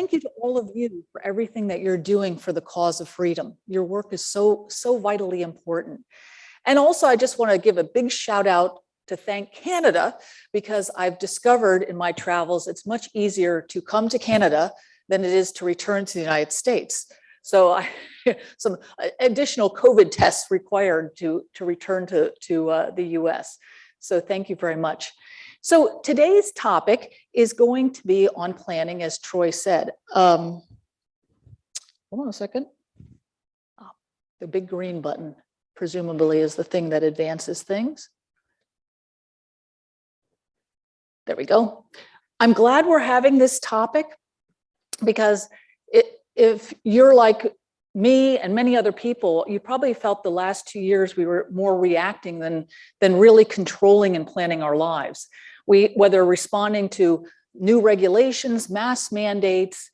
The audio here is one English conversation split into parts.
thank you to all of you for everything that you're doing for the cause of freedom. Your work is so vitally important. And also, I just want to give a big shout out to thank Canada, because I've discovered in my travels, it's much easier to come to Canada than it is to return to the United States. So some additional COVID tests required to return to the US. So thank you very much. So today's topic is going to be on planning, as Troy said. Hold on a second. Oh, the big green button presumably is the thing that advances things. There we go. I'm glad we're having this topic, because if you're like me and many other people, you probably felt the last 2 years we were more reacting than really controlling and planning our lives. Whether responding to new regulations, mass mandates,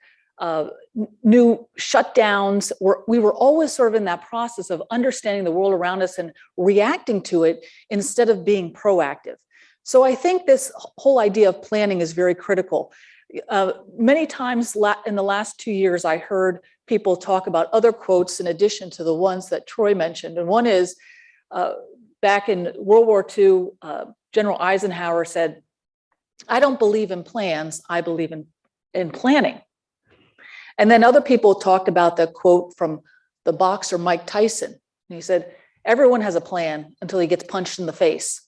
new shutdowns, we were always sort of in that process of understanding the world around us and reacting to it instead of being proactive. So I think this whole idea of planning is very critical. Many times in the last 2 years, I heard people talk about other quotes in addition to the ones that Troy mentioned. And one is, back in World War II, General Eisenhower said, "I don't believe in plans, I believe in planning." And then other people talked about the quote from the boxer Mike Tyson. And he said, "Everyone has a plan until he gets punched in the face."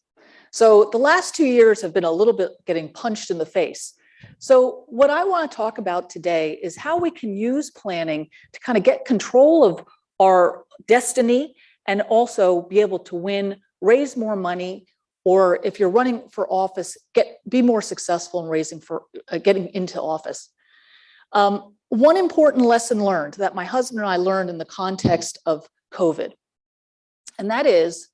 So the last 2 years have been a little bit getting punched in the face. So what I want to talk about today is how we can use planning to kind of get control of our destiny and also be able to win, raise more money, or if you're running for office, be more successful in getting into office. One important lesson learned that my husband and I learned in the context of COVID, and that is,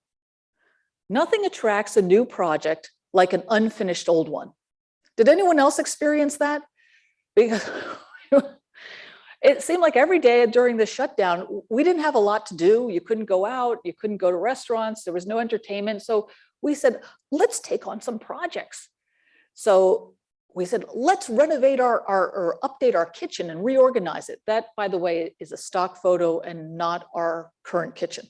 nothing attracts a new project like an unfinished old one. Did anyone else experience that? Because it seemed like every day during the shutdown, we didn't have a lot to do. You couldn't go out, you couldn't go to restaurants, there was no entertainment. So we said, let's take on some projects. So we said, let's renovate or update our kitchen and reorganize it. That, by the way, is a stock photo and not our current kitchen.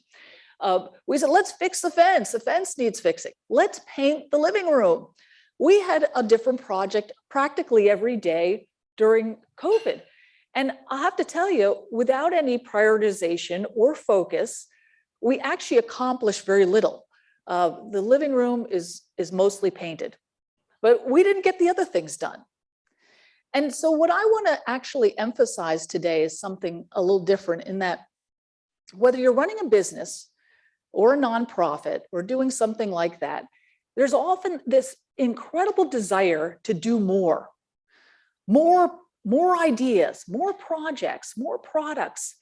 We said, let's fix the fence. The fence needs fixing. Let's paint the living room. We had a different project practically every day during COVID. And I have to tell you, without any prioritization or focus, we actually accomplished very little. The living room is mostly painted, but we didn't get the other things done. And so what I want to actually emphasize today is something a little different, in that whether you're running a business or a nonprofit or doing something like that, there's often this incredible desire to do more ideas, more projects, more products.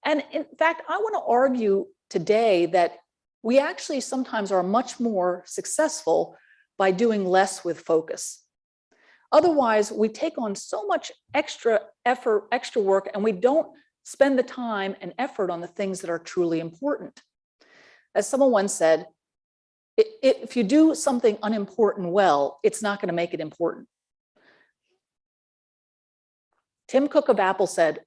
And in fact, I want to argue today that we actually sometimes are much more successful by doing less with focus. Otherwise, we take on so much extra effort, extra work, and we don't spend the time and effort on the things that are truly important. As someone once said, if you do something unimportant well, it's not going to make it important. Tim Cook of Apple said,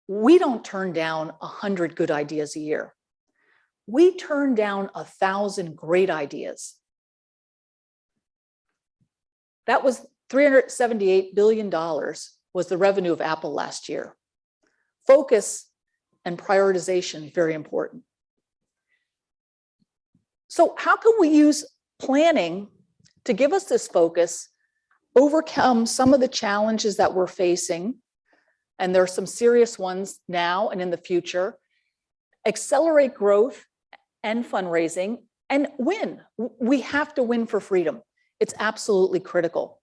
"We don't turn down 100 good ideas a year. We turn down 1,000 great ideas." That was $378 billion was the revenue of Apple last year. Focus and prioritization, very important. So how can we use planning to give us this focus, overcome some of the challenges that we're facing, and there are some serious ones now and in the future, accelerate growth and fundraising, and win? We have to win for freedom. It's absolutely critical.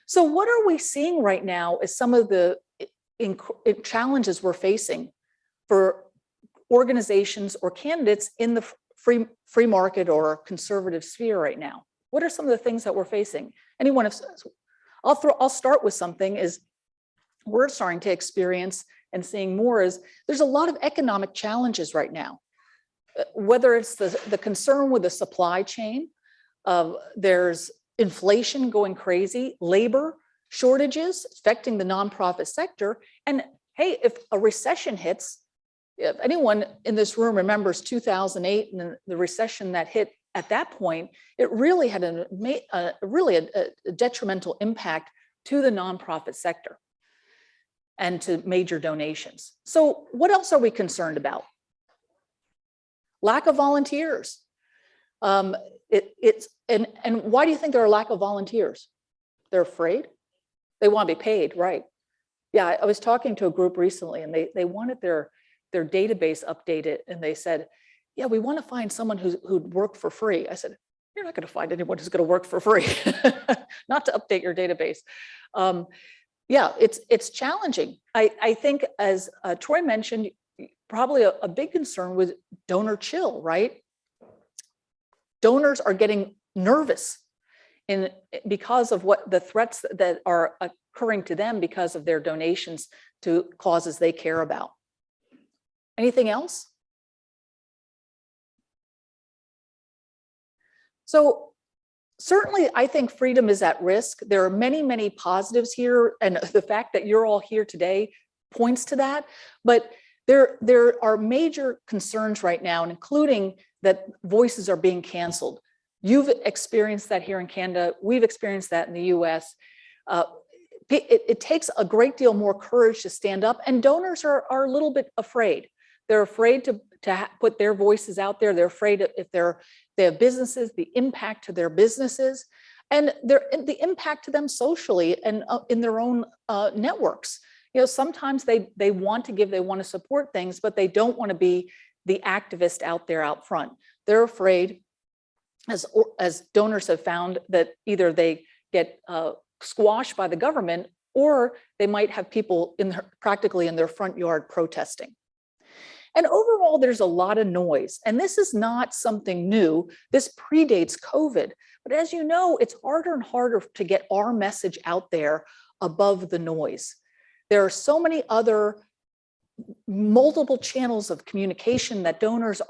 So what are we seeing right now as some of the challenges we're facing for organizations or candidates in the free market or conservative sphere right now? What are some of the things that we're facing? Anyone? I'll start with something is we're starting to experience and seeing more is there's a lot of economic challenges right now. Whether it's the concern with the supply chain, there's inflation going crazy, labor, shortages affecting the nonprofit sector. And hey, if a recession hits, if anyone in this room remembers 2008 and the recession that hit at that point, it really had a detrimental impact to the nonprofit sector and to major donations. So what else are we concerned about? Lack of volunteers. And why do you think there are a lack of volunteers? They're afraid. They want to be paid, right? Yeah, I was talking to a group recently, and they wanted their database updated, and they said, yeah, we want to find someone who'd work for free. I said, you're not going to find anyone who's going to work for free, not to update your database. Yeah, it's challenging. I think, as Troy mentioned, probably a big concern with donor chill, right? Donors are getting nervous because of what the threats that are occurring to them because of their donations to causes they care about. Anything else? So certainly, I think freedom is at risk. There are many, many positives here, and the fact that you're all here today points to that. But there are major concerns right now, including that voices are being canceled. You've experienced that here in Canada. We've experienced that in the US. It takes a great deal more courage to stand up, and donors are a little bit afraid. They're afraid to put their voices out there. They're afraid if they have businesses, the impact to their businesses, and the impact to them socially and in their own networks. You know, sometimes they want to give, they want to support things, but they don't want to be the activist out there out front. They're afraid, as donors have found, that either they get squashed by the government, or they might have people practically in their front yard protesting. And overall, there's a lot of noise. And this is not something new. This predates COVID. But as you know, it's harder and harder to get our message out there above the noise. There are so many other multiple channels of communication that donors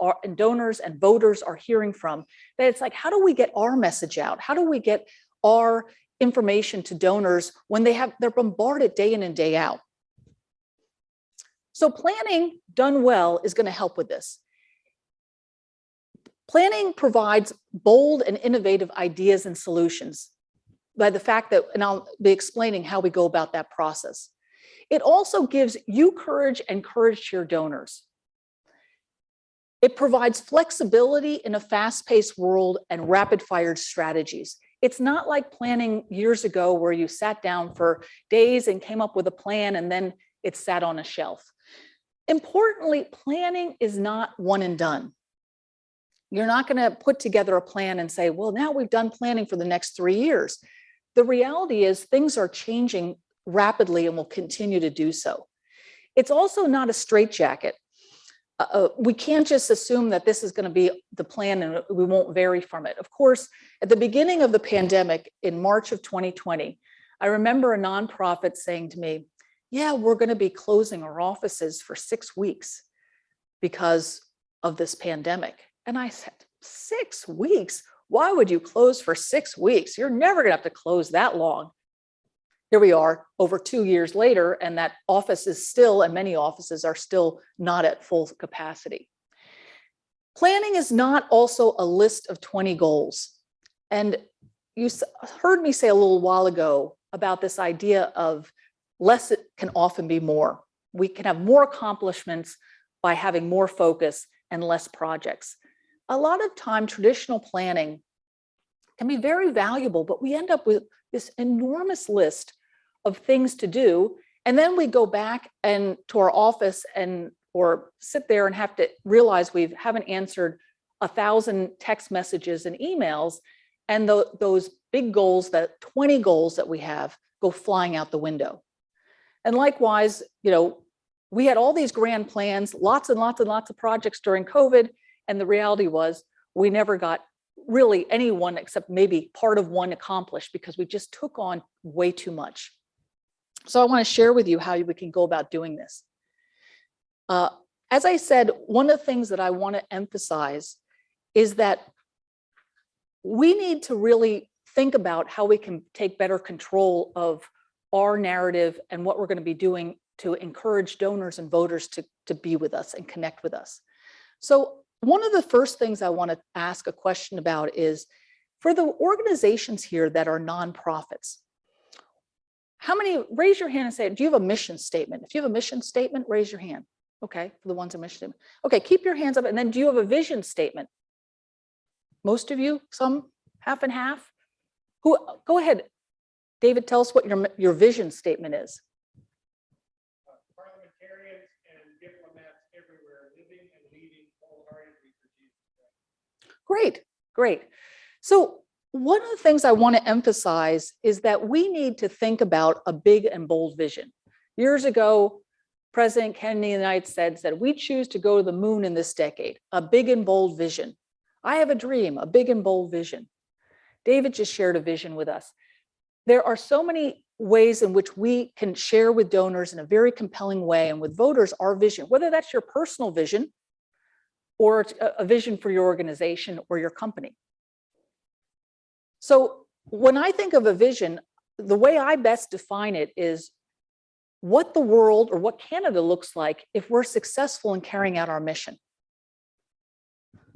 and voters are hearing from, that it's like, how do we get our message out? How do we get our information to donors when they're bombarded day in and day out? So planning done well is going to help with this. Planning provides bold and innovative ideas and solutions by the fact that, and I'll be explaining how we go about that process. It also gives you courage and courage to your donors. It provides flexibility in a fast-paced world and rapid-fire strategies. It's not like planning years ago where you sat down for days and came up with a plan and then it sat on a shelf. Importantly, planning is not one and done. You're not going to put together a plan and say, well, now we've done planning for the next 3 years. The reality is things are changing rapidly and will continue to do so. It's also not a straitjacket. We can't just assume that this is going to be the plan and we won't vary from it. Of course, at the beginning of the pandemic in March of 2020, I remember a nonprofit saying to me, yeah, we're going to be closing our offices for 6 weeks because of this pandemic. And I said, 6 weeks? Why would you close for 6 weeks? You're never going to have to close that long. Here we are over 2 years later, and that office is still, and many offices are still not at full capacity. Planning is not also a list of 20 goals. And you heard me say a little while ago about this idea of less can often be more. We can have more accomplishments by having more focus and less projects. A lot of time, traditional planning can be very valuable, but we end up with this enormous list of things to do. And then we go back to our office or sit there and have to realize we haven't answered 1,000 text messages and emails. And those big goals, that 20 goals that we have, go flying out the window. And likewise, we had all these grand plans, lots and lots and lots of projects during COVID. And the reality was we never got really anyone except maybe part of one accomplished because we just took on way too much. So I want to share with you how we can go about doing this. As I said, one of the things that I want to emphasize is that we need to really think about how we can take better control of our narrative and what we're going to be doing to encourage donors and voters to be with us and connect with us. So one of the first things I want to ask a question about is, for the organizations here that are nonprofits, how many, raise your hand and say, do you have a mission statement? If you have a mission statement, raise your hand. Okay, for the ones in mission statement. Okay, keep your hands up. And then do you have a vision statement? Most of you, some, half and half. Who? Go ahead, David, tell us what your vision statement is. Parliamentarians and diplomats everywhere living and leading wholeheartedly for Jesus. Great, great. So one of the things I want to emphasize is that we need to think about a big and bold vision. Years ago, President Kennedy of the United States said, we choose to go to the moon in this decade, a big and bold vision. I have a dream, a big and bold vision. David just shared a vision with us. There are so many ways in which we can share with donors in a very compelling way and with voters our vision, whether that's your personal vision or a vision for your organization or your company. So when I think of a vision, the way I best define it is what the world or what Canada looks like if we're successful in carrying out our mission.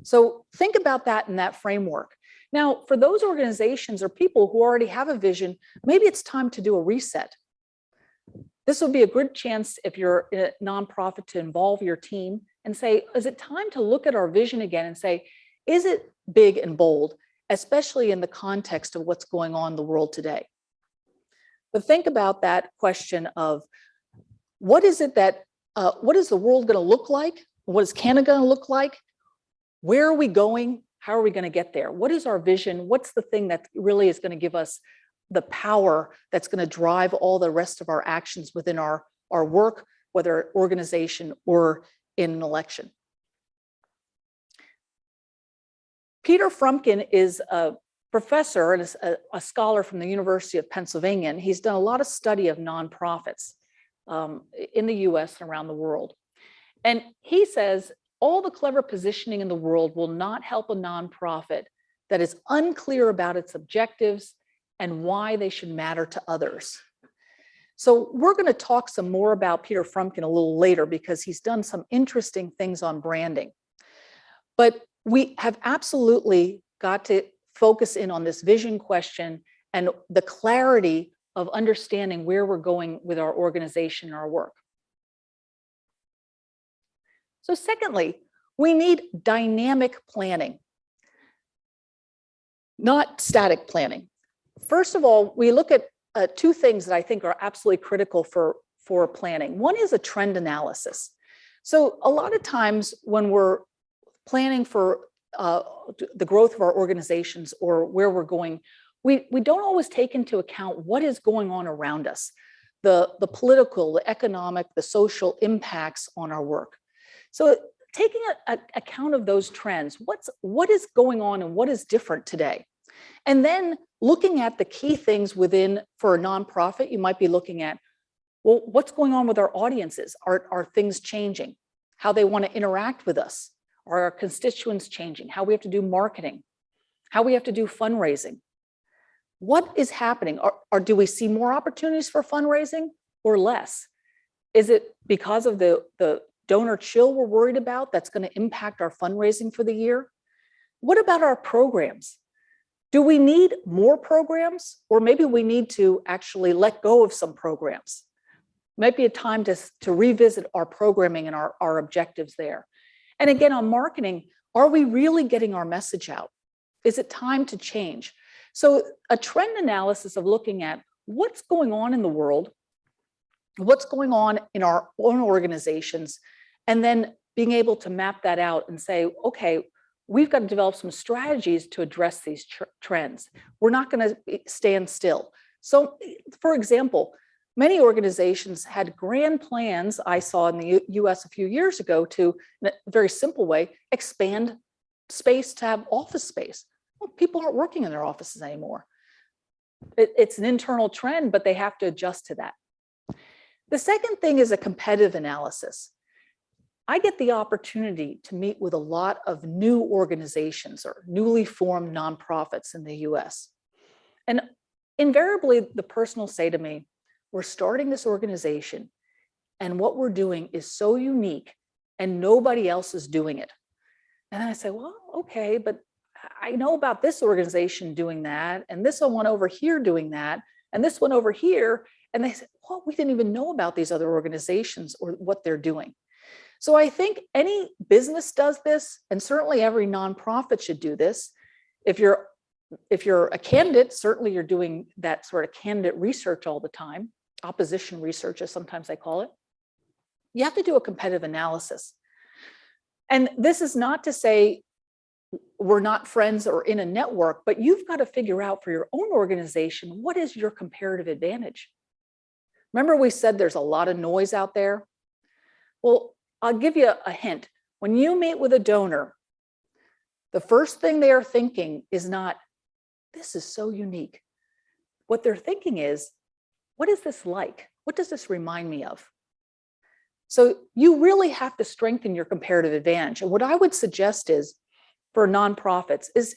So think about that in that framework. Now, for those organizations or people who already have a vision, maybe it's time to do a reset. This would be a good chance if you're a nonprofit to involve your team and say, is it time to look at our vision again and say, is it big and bold, especially in the context of what's going on in the world today? But think about that question of what is it that, what is the world going to look like? What is Canada going to look like? Where are we going? How are we going to get there? What is our vision? What's the thing that really is going to give us the power that's going to drive all the rest of our actions within our work, whether organization or in an election? Peter Frumkin is a professor and a scholar from the University of Pennsylvania, and he's done a lot of study of nonprofits in the US and around the world. And he says, all the clever positioning in the world will not help a nonprofit that is unclear about its objectives and why they should matter to others. So we're going to talk some more about Peter Frumkin a little later because he's done some interesting things on branding. But we have absolutely got to focus in on this vision question and the clarity of understanding where we're going with our organization and our work. So secondly, we need dynamic planning, not static planning. First of all, we look at two things that I think are absolutely critical for planning. One is a trend analysis. So a lot of times when we're planning for the growth of our organizations or where we're going, we don't always take into account what is going on around us, the political, the economic, the social impacts on our work. So taking account of those trends, what is going on and what is different today? And then looking at the key things within, for a nonprofit, you might be looking at, well, what's going on with our audiences? Are things changing? How they want to interact with us? Are our constituents changing? How we have to do marketing? How we have to do fundraising? What is happening? Or do we see more opportunities for fundraising or less? Is it because of the donor chill we're worried about that's going to impact our fundraising for the year? What about our programs? Do we need more programs? Or maybe we need to actually let go of some programs. Might be a time to revisit our programming and our objectives there. And again, on marketing, are we really getting our message out? Is it time to change? So a trend analysis of looking at what's going on in the world, what's going on in our own organizations, and then being able to map that out and say, okay, we've got to develop some strategies to address these trends. We're not going to stand still. So for example, many organizations had grand plans I saw in the US a few years ago to, in a very simple way, expand space to have office space. Well, people aren't working in their offices anymore. It's an internal trend, but they have to adjust to that. The second thing is a competitive analysis. I get the opportunity to meet with a lot of new organizations or newly formed nonprofits in the US. And invariably, the person will say to me, we're starting this organization and what we're doing is so unique and nobody else is doing it. And I say, well, okay, but I know about this organization doing that, and this one over here doing that, and this one over here. And they said, well, we didn't even know about these other organizations or what they're doing. So I think any business does this, and certainly every nonprofit should do this. If you're a candidate, certainly you're doing that sort of candidate research all the time, opposition research, as sometimes I call it. You have to do a competitive analysis. And this is not to say we're not friends or in a network, but you've got to figure out for your own organization, what is your comparative advantage? Remember we said there's a lot of noise out there? Well, I'll give you a hint. When you meet with a donor, the first thing they are thinking is not, this is so unique. What they're thinking is, what is this like? What does this remind me of? So you really have to strengthen your comparative advantage. And what I would suggest is, for nonprofits, is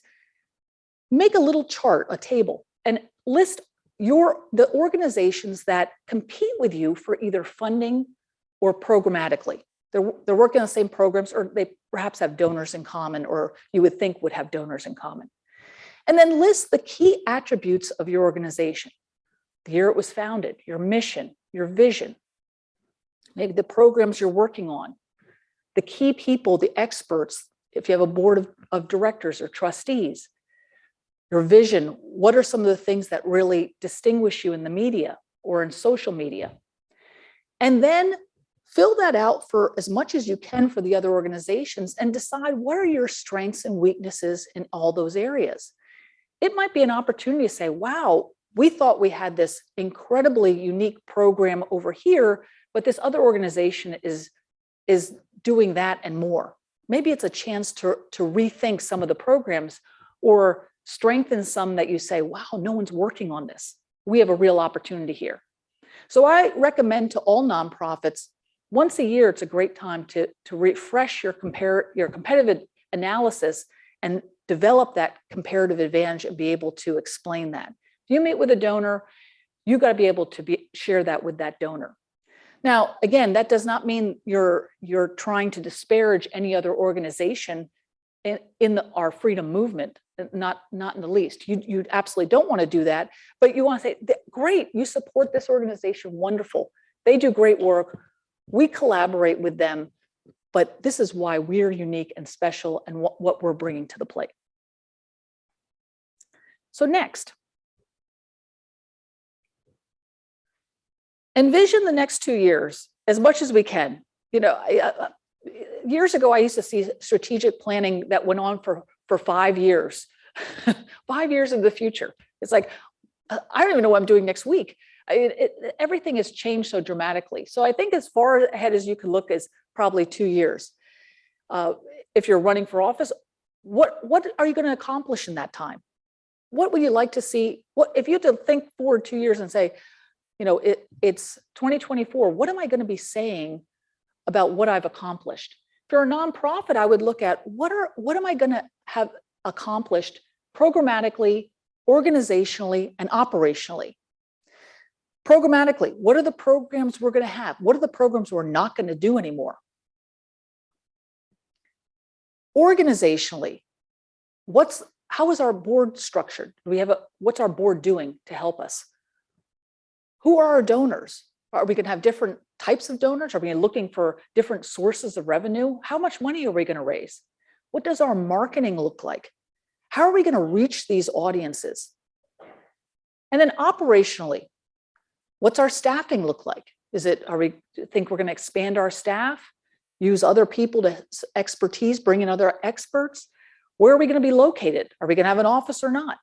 make a little chart, a table, and list the organizations that compete with you for either funding or programmatically. They're working on the same programs, or they perhaps have donors in common, or you would think would have donors in common. And then list the key attributes of your organization. The year it was founded, your mission, your vision, maybe the programs you're working on, the key people, the experts, if you have a board of directors or trustees, your vision, what are some of the things that really distinguish you in the media or in social media? And then fill that out for as much as you can for the other organizations and decide what are your strengths and weaknesses in all those areas. It might be an opportunity to say, wow, we thought we had this incredibly unique program over here, but this other organization is doing that and more. Maybe it's a chance to rethink some of the programs or strengthen some that you say, wow, no one's working on this. We have a real opportunity here. So I recommend to all nonprofits, once a year, it's a great time to refresh your competitive analysis and develop that comparative advantage and be able to explain that. If you meet with a donor, you got to be able to share that with that donor. Now, again, that does not mean you're trying to disparage any other organization in our freedom movement, not in the least. You absolutely don't want to do that, but you want to say, great, you support this organization, wonderful. They do great work. We collaborate with them, but this is why we're unique and special and what we're bringing to the plate. So next, envision the next 2 years as much as we can. You know, years ago, I used to see strategic planning that went on for 5 years, 5 years in the future. It's like, I don't even know what I'm doing next week. Everything has changed so dramatically. So I think as far ahead as you can look is probably 2 years. If you're running for office, what are you going to accomplish in that time? What would you like to see? What if you had to think forward 2 years and say, you know, it's 2024, what am I going to be saying about what I've accomplished? If you're a nonprofit, I would look at what am I going to have accomplished programmatically, organizationally, and operationally. Programmatically, what are the programs we're going to have? What are the programs we're not going to do anymore? Organizationally, how is our board structured? What's our board doing to help us? Who are our donors? Are we going to have different types of donors? Are we looking for different sources of revenue? How much money are we going to raise? What does our marketing look like? How are we going to reach these audiences? And then operationally, what's our staffing look like? Are we think we're going to expand our staff, use other people to expertise, bring in other experts? Where are we going to be located? Are we going to have an office or not?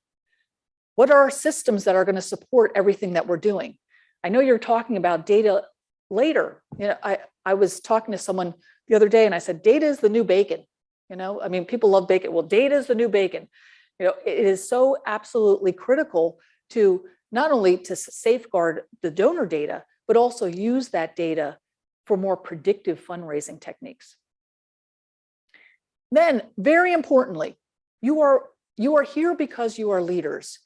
What are our systems that are going to support everything that we're doing? I know you're talking about data later. You know, I was talking to someone the other day and I said, data is the new bacon. You know, I mean, people love bacon. Well, data is the new bacon. You know, it is so absolutely critical to not only to safeguard the donor data, but also use that data for more predictive fundraising techniques. Then, very importantly, you are here because you are leaders.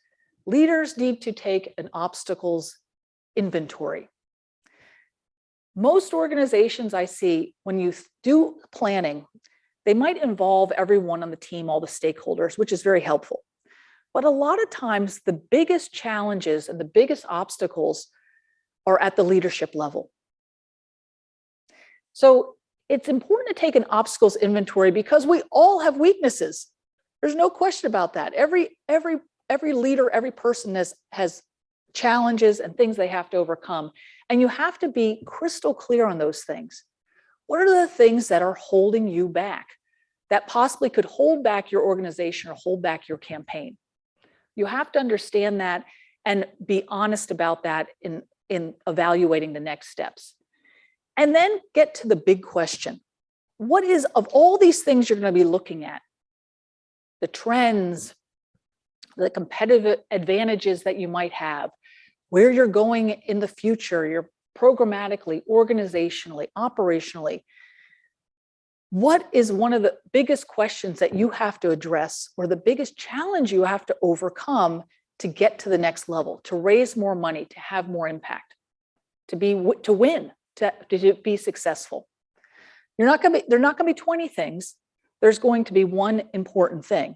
Leaders need to take an obstacles inventory. Most organizations I see, when you do planning, they might involve everyone on the team, all the stakeholders, which is very helpful. But a lot of times, the biggest challenges and the biggest obstacles are at the leadership level. So it's important to take an obstacles inventory because we all have weaknesses. There's no question about that. Every leader, every person has challenges and things they have to overcome. And you have to be crystal clear on those things. What are the things that are holding you back, that possibly could hold back your organization or hold back your campaign? You have to understand that and be honest about that in evaluating the next steps. And then get to the big question. What is, of all these things you're going to be looking at, the trends, the competitive advantages that you might have, where you're going in the future, you're programmatically, organizationally, operationally, what is one of the biggest questions that you have to address or the biggest challenge you have to overcome to get to the next level, to raise more money, to have more impact, to win, to be successful? There are not going to be 20 things. There's going to be one important thing.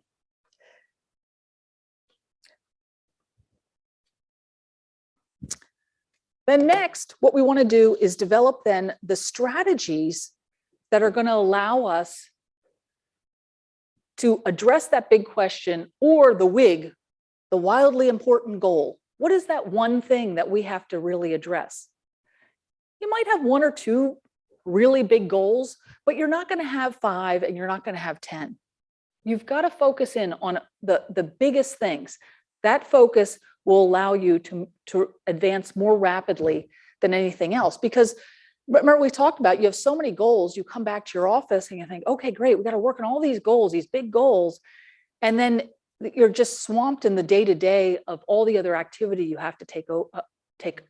Then next, what we want to do is develop then the strategies that are going to allow us to address that big question, or the WIG, the wildly important goal. What is that one thing that we have to really address? You might have one or two really big goals, but you're not going to have 5 and you're not going to have 10. You've got to focus in on the biggest things. That focus will allow you to advance more rapidly than anything else. Because remember, we talked about, you have so many goals, you come back to your office and you think, okay, great, we got to work on all these goals, these big goals. And then you're just swamped in the day-to-day of all the other activity you have to take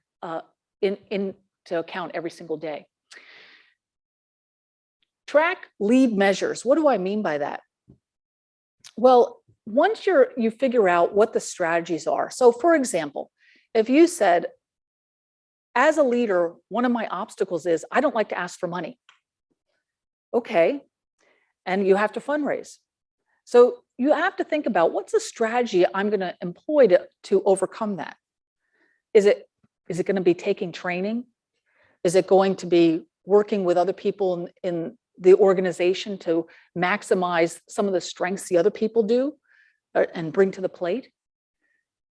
into account every single day. Track lead measures. What do I mean by that? Well, once you figure out what the strategies are. So for example, if you said, as a leader, one of my obstacles is I don't like to ask for money. Okay, and you have to fundraise. So you have to think about, what's the strategy I'm going to employ to overcome that? Is it going to be taking training? Is it going to be working with other people in the organization to maximize some of the strengths the other people do and bring to the plate?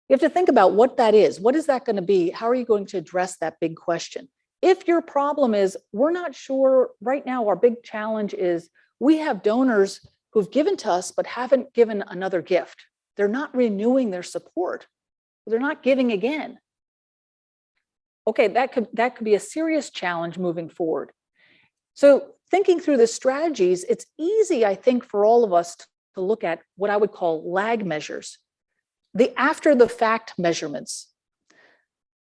You have to think about what that is. What is that going to be? How are you going to address that big question? If your problem is, we're not sure right now, our big challenge is we have donors who've given to us but haven't given another gift. They're not renewing their support. They're not giving again. Okay, that could be a serious challenge moving forward. So thinking through the strategies, it's easy, I think, for all of us to look at what I would call lag measures, the after the fact measurements.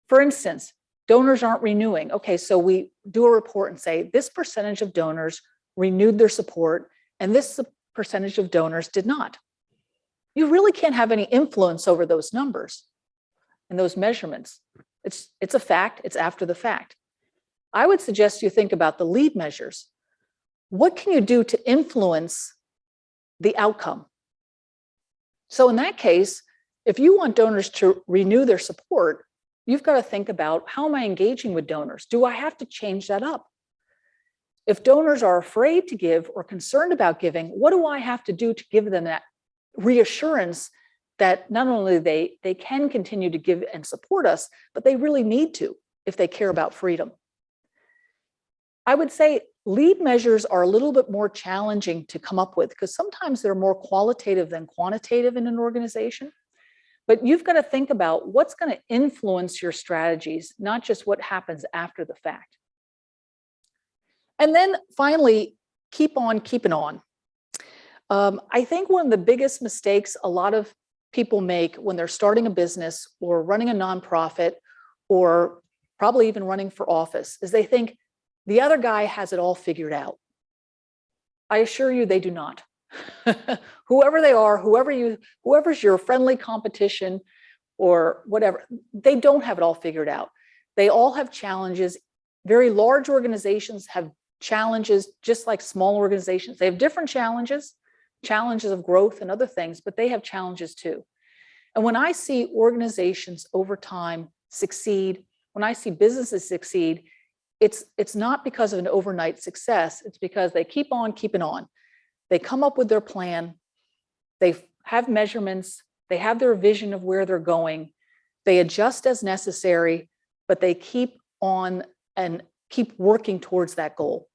For instance, donors aren't renewing. Okay, so we do a report and say this percentage of donors renewed their support and this percentage of donors did not. You really can't have any influence over those numbers and those measurements. It's a fact, it's after the fact. I would suggest you think about the lead measures. What can you do to influence the outcome? So in that case, if you want donors to renew their support, you've got to think about, how am I engaging with donors? Do I have to change that up? If donors are afraid to give or concerned about giving, what do I have to do to give them that reassurance that not only they can continue to give and support us, but they really need to if they care about freedom? I would say lead measures are a little bit more challenging to come up with because sometimes they're more qualitative than quantitative in an organization. But you've got to think about what's going to influence your strategies, not just what happens after the fact. And then finally, keep on keeping on. I think one of the biggest mistakes a lot of people make when they're starting a business or running a nonprofit or probably even running for office is they think the other guy has it all figured out. I assure you they do not. Whoever they are, whoever's your friendly competition or whatever, they don't have it all figured out. They all have challenges. Very large organizations have challenges just like small organizations. They have different challenges of growth and other things, but they have challenges too. And when I see organizations over time succeed, when I see businesses succeed, it's not because of an overnight success. It's because they keep on keeping on. They come up with their plan. They have measurements. They have their vision of where they're going. They adjust as necessary, but they keep on and keep working towards that goal.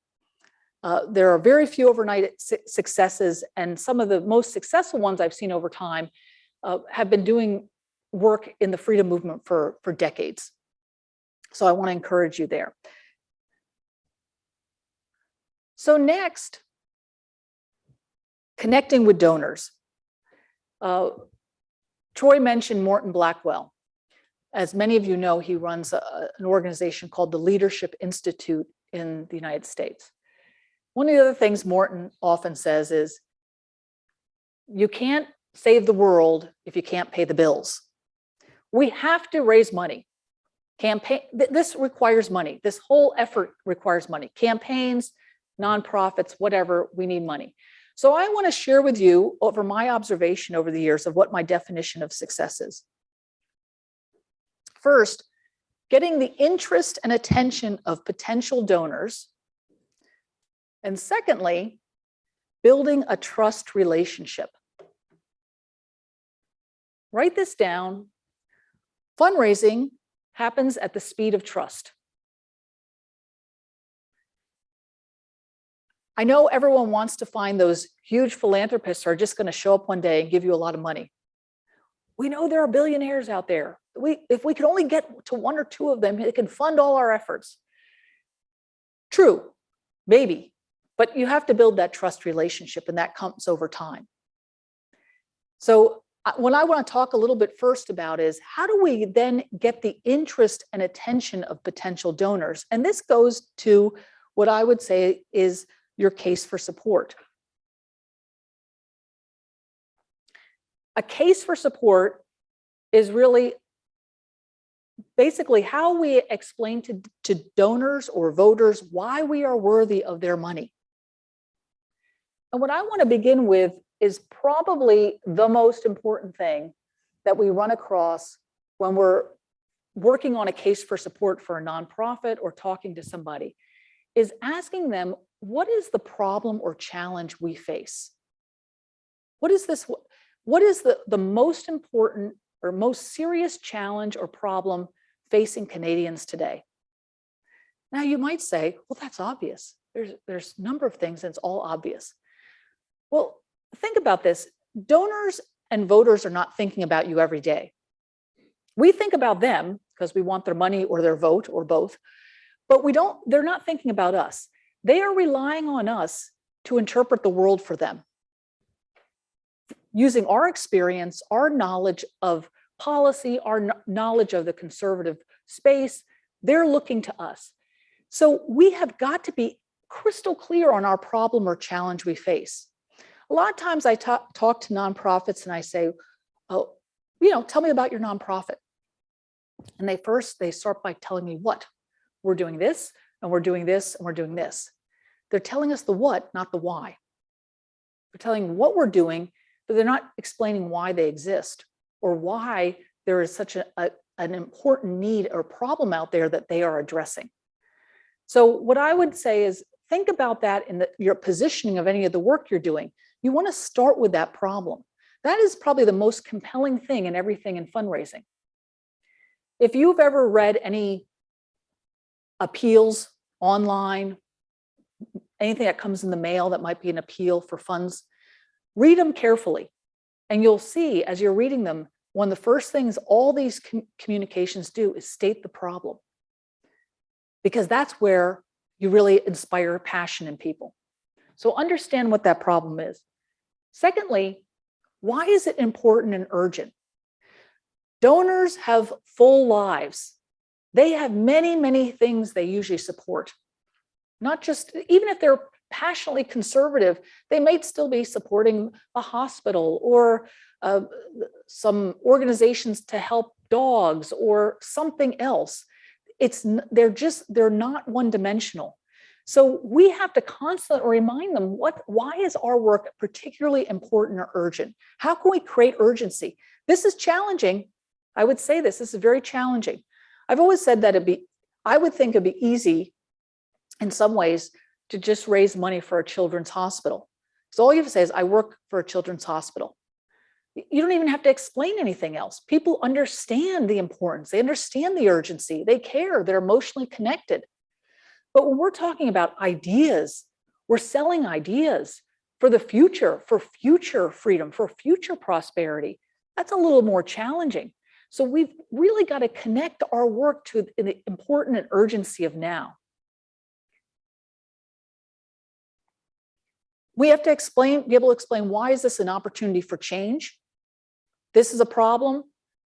There are very few overnight successes, and some of the most successful ones I've seen over time have been doing work in the freedom movement for decades. So I want to encourage you there. So next, connecting with donors. Troy mentioned Morton Blackwell. As many of you know, he runs an organization called the Leadership Institute in the United States. One of the other things Morton often says is, you can't save the world if you can't pay the bills. We have to raise money. This requires money. This whole effort requires money. Campaigns, nonprofits, whatever, we need money. So I want to share with you over my observation over the years of what my definition of success is. First, getting the interest and attention of potential donors. And secondly, building a trust relationship. Write this down. Fundraising happens at the speed of trust. I know everyone wants to find those huge philanthropists who are just going to show up one day and give you a lot of money. We know there are billionaires out there. If we could only get to one or two of them, it can fund all our efforts. True, maybe, but you have to build that trust relationship, and that comes over time. So what I want to talk a little bit first about is, how do we then get the interest and attention of potential donors? And this goes to what I would say is your case for support. A case for support is really basically how we explain to donors or voters why we are worthy of their money. And what I want to begin with is probably the most important thing that we run across when we're working on a case for support for a nonprofit or talking to somebody, is asking them, what is the problem or challenge we face? What is the most important or most serious challenge or problem facing Canadians today? Now you might say, well, that's obvious. There's a number of things and it's all obvious. Well, think about this. Donors and voters are not thinking about you every day. We think about them because we want their money or their vote or both, but they're not thinking about us. They are relying on us to interpret the world for them. Using our experience, our knowledge of policy, our knowledge of the conservative space, they're looking to us. So we have got to be crystal clear on our problem or challenge we face. A lot of times I talk to nonprofits and I say, oh, tell me about your nonprofit. And they start by telling me what. We're doing this, and we're doing this, and we're doing this. They're telling us the what, not the why. They're telling what we're doing, but they're not explaining why they exist or why there is such an important need or problem out there that they are addressing. So what I would say is, think about that in your positioning of any of the work you're doing. You want to start with that problem. That is probably the most compelling thing in everything in fundraising. If you've ever read any appeals online, anything that comes in the mail that might be an appeal for funds, read them carefully. And you'll see as you're reading them, one of the first things all these communications do is state the problem. Because that's where you really inspire passion in people. So understand what that problem is. Secondly, why is it important and urgent? Donors have full lives. They have many, many things they usually support. Not just, even if they're passionately conservative, they might still be supporting a hospital or some organizations to help dogs or something else. they're not one-dimensional. So we have to constantly remind them why is our work particularly important or urgent? How can we create urgency? This is challenging. I would say this is very challenging. I've always said that I would think it'd be easy in some ways to just raise money for a children's hospital. So all you have to say is, I work for a children's hospital. You don't even have to explain anything else. People understand the importance. They understand the urgency. They care. They're emotionally connected. But when we're talking about ideas, we're selling ideas for the future, for future freedom, for future prosperity. That's a little more challenging. So we've really got to connect our work to the important and urgency of now. We have to be able to explain, why is this an opportunity for change? This is a problem.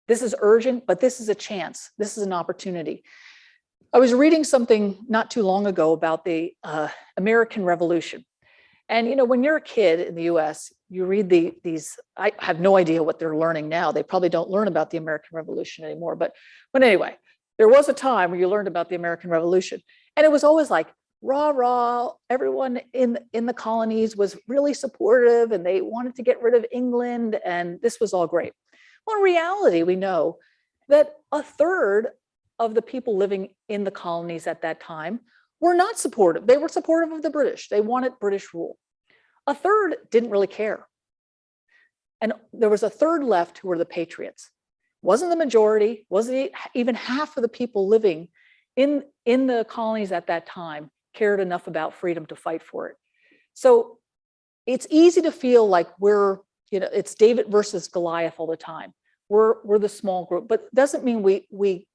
This is urgent, but this is a chance. This is an opportunity. I was reading something not too long ago about the American Revolution. And, when you're a kid in the US, you read these, I have no idea what they're learning now. They probably don't learn about the American Revolution anymore. But anyway, there was a time where you learned about the American Revolution. And it was always like, rah, rah, everyone in the colonies was really supportive and they wanted to get rid of England. And this was all great. Well, in reality, we know that a third of the people living in the colonies at that time were not supportive. They were supportive of the British. They wanted British rule. A third didn't really care. And there was a third left who were the patriots. Wasn't the majority, wasn't even half of the people living in the colonies at that time cared enough about freedom to fight for it. So it's easy to feel like it's David versus Goliath all the time. We're the small group, but it doesn't mean we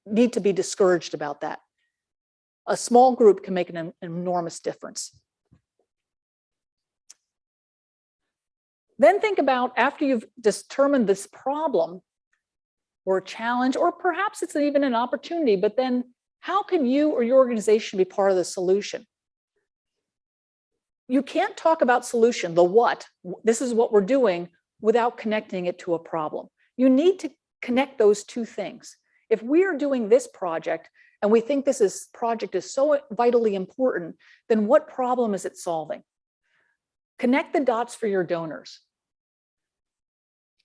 need to be discouraged about that. A small group can make an enormous difference. Then think about, after you've determined this problem or challenge, or perhaps it's even an opportunity, but then how can you or your organization be part of the solution? You can't talk about solution, the what, this is what we're doing, without connecting it to a problem. You need to connect those two things. If we are doing this project and we think this project is so vitally important, then what problem is it solving? Connect the dots for your donors.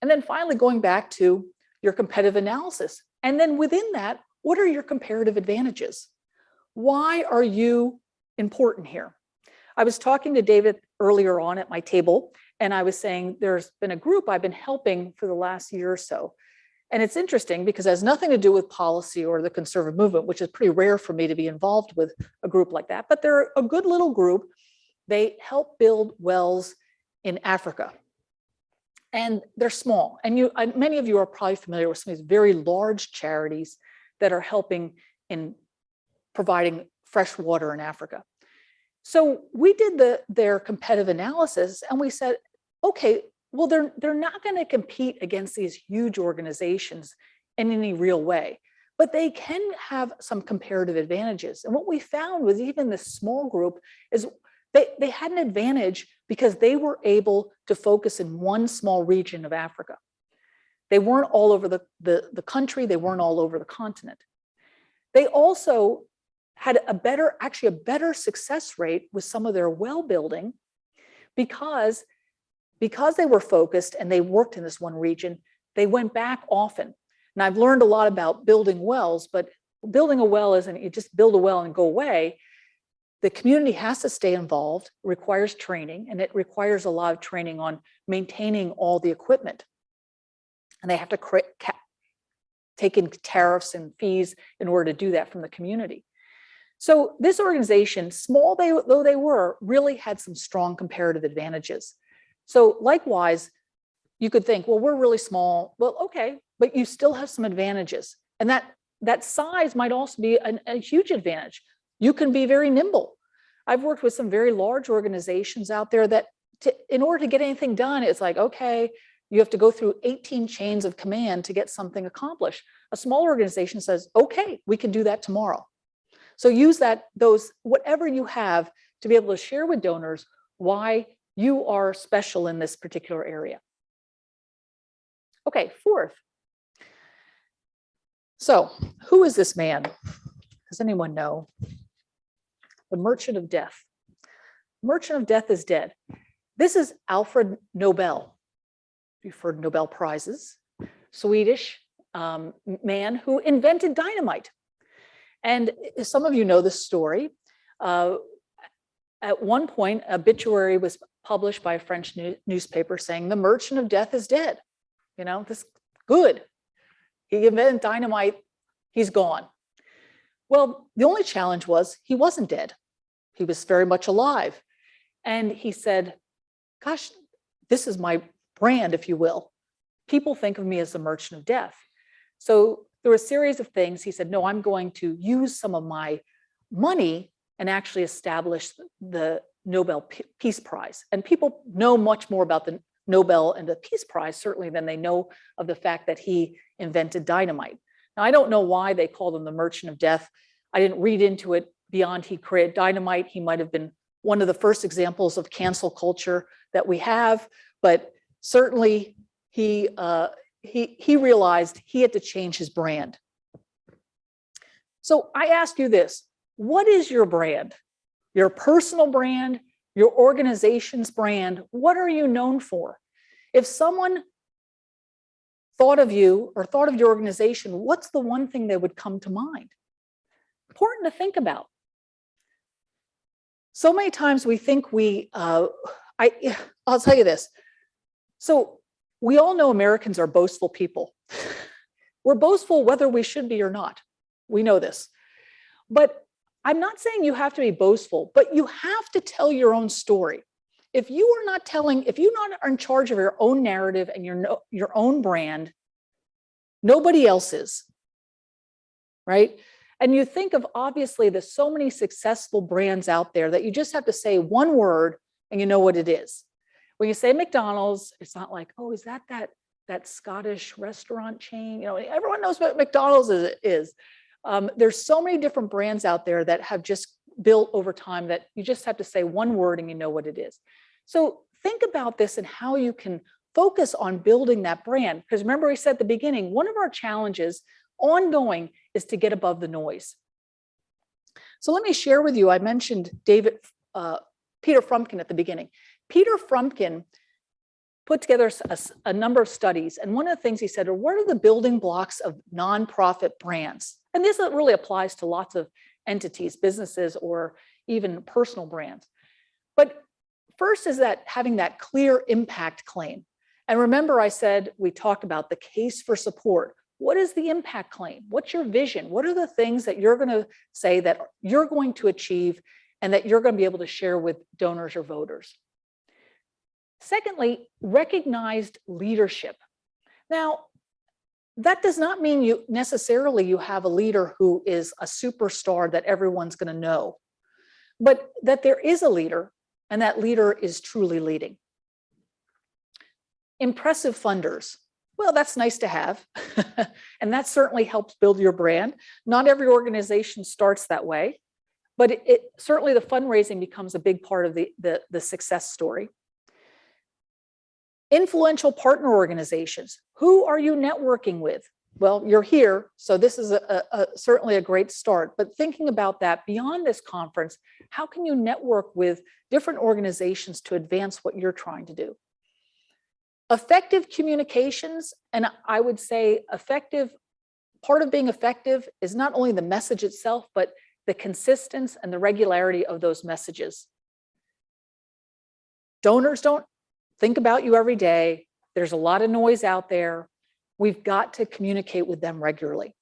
And then finally, going back to your competitive analysis. And then within that, what are your comparative advantages? Why are you important here? I was talking to David earlier on at my table, and I was saying there's been a group I've been helping for the last year or so. And it's interesting because it has nothing to do with policy or the conservative movement, which is pretty rare for me to be involved with a group like that. But they're a good little group. They help build wells in Africa. And they're small. And many of you are probably familiar with some of these very large charities that are helping in providing fresh water in Africa. So we did their competitive analysis, and we said, okay, well, they're not going to compete against these huge organizations in any real way, but they can have some comparative advantages. And what we found was, even this small group is they had an advantage because they were able to focus in one small region of Africa. They weren't all over the country. They weren't all over the continent. They also had actually a better success rate with some of their well building because they were focused and they worked in this one region. They went back often. And I've learned a lot about building wells, but building a well isn't you just build a well and go away. The community has to stay involved, it requires training, and it requires a lot of training on maintaining all the equipment. And they have to take in tariffs and fees in order to do that from the community. So this organization, small though they were, really had some strong comparative advantages. So likewise, you could think, well, we're really small. Well, okay, but you still have some advantages. And that size might also be a huge advantage. You can be very nimble. I've worked with some very large organizations out there that in order to get anything done, it's like, okay, you have to go through 18 chains of command to get something accomplished. A small organization says, okay, we can do that tomorrow. So use whatever you have to be able to share with donors why you are special in this particular area. Okay, fourth. So who is this man? Does anyone know? The Merchant of Death. Merchant of Death is dead. This is Alfred Nobel. You've heard Nobel Prizes. Swedish man who invented dynamite. And some of you know this story. At one point, an obituary was published by a French newspaper saying the Merchant of Death is dead. You know, this good. He invented dynamite, he's gone. Well, the only challenge was he wasn't dead. He was very much alive. And he said, gosh, this is my brand, if you will. People think of me as the Merchant of Death. So there were a series of things. He said, no, I'm going to use some of my money and actually establish the Nobel Peace Prize. And people know much more about the Nobel and the Peace Prize, certainly, than they know of the fact that he invented dynamite. Now, I don't know why they called him the Merchant of Death. I didn't read into it beyond he created dynamite. He might have been one of the first examples of cancel culture that we have, but certainly he realized he had to change his brand. So I ask you this, what is your brand? Your personal brand, your organization's brand, what are you known for? If someone thought of you or thought of your organization, what's the one thing that would come to mind? Important to think about. So many times we think I'll tell you this. So we all know Americans are boastful people. We're boastful whether we should be or not. We know this. But I'm not saying you have to be boastful, but you have to tell your own story. If you are not telling, if you not are in charge of your own narrative and your own brand, nobody else is, right? And you think of, obviously, there's so many successful brands out there that you just have to say one word and you know what it is. When you say McDonald's, it's not like, oh, is that Scottish restaurant chain? You know, everyone knows what McDonald's is. There's so many different brands out there that have just built over time that you just have to say one word and you know what it is. So think about this and how you can focus on building that brand. Because remember, we said at the beginning, one of our challenges ongoing is to get above the noise. So let me share with you, I mentioned Peter Frumkin at the beginning. Peter Frumkin put together a number of studies. And one of the things he said are, what are the building blocks of nonprofit brands? And this really applies to lots of entities, businesses, or even personal brands. But first is that having that clear impact claim. And remember, I said, we talked about the case for support. What is the impact claim? What's your vision? What are the things that you're going to say that you're going to achieve and that you're going to be able to share with donors or voters? Secondly, recognized leadership. Now, that does not mean you have a leader who is a superstar that everyone's going to know, but that there is a leader and that leader is truly leading. Impressive funders. Well, that's nice to have. And that certainly helps build your brand. Not every organization starts that way, but it certainly the fundraising becomes a big part of the success story. Influential partner organizations. Who are you networking with? Well, you're here, so this is certainly a great start. But thinking about that beyond this conference, how can you network with different organizations to advance what you're trying to do? Effective communications, and I would say part of being effective is not only the message itself, but the consistency and the regularity of those messages. Donors don't think about you every day. There's a lot of noise out there. We've got to communicate with them regularly.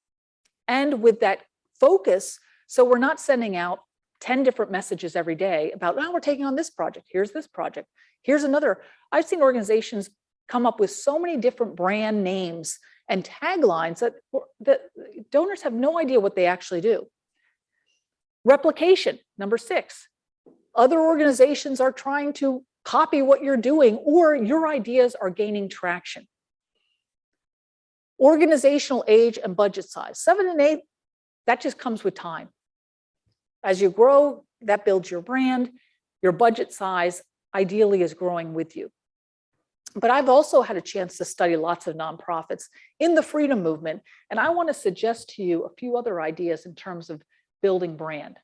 And with that focus, so we're not sending out 10 different messages every day about, oh, we're taking on this project. Here's this project. Here's another. I've seen organizations come up with so many different brand names and taglines that donors have no idea what they actually do. Replication, number 6. Other organizations are trying to copy what you're doing, or your ideas are gaining traction. Organizational age and budget size. 7 and 8, that just comes with time. As you grow, that builds your brand. Your budget size ideally is growing with you. But I've also had a chance to study lots of nonprofits in the freedom movement, and I want to suggest to you a few other ideas in terms of building brand.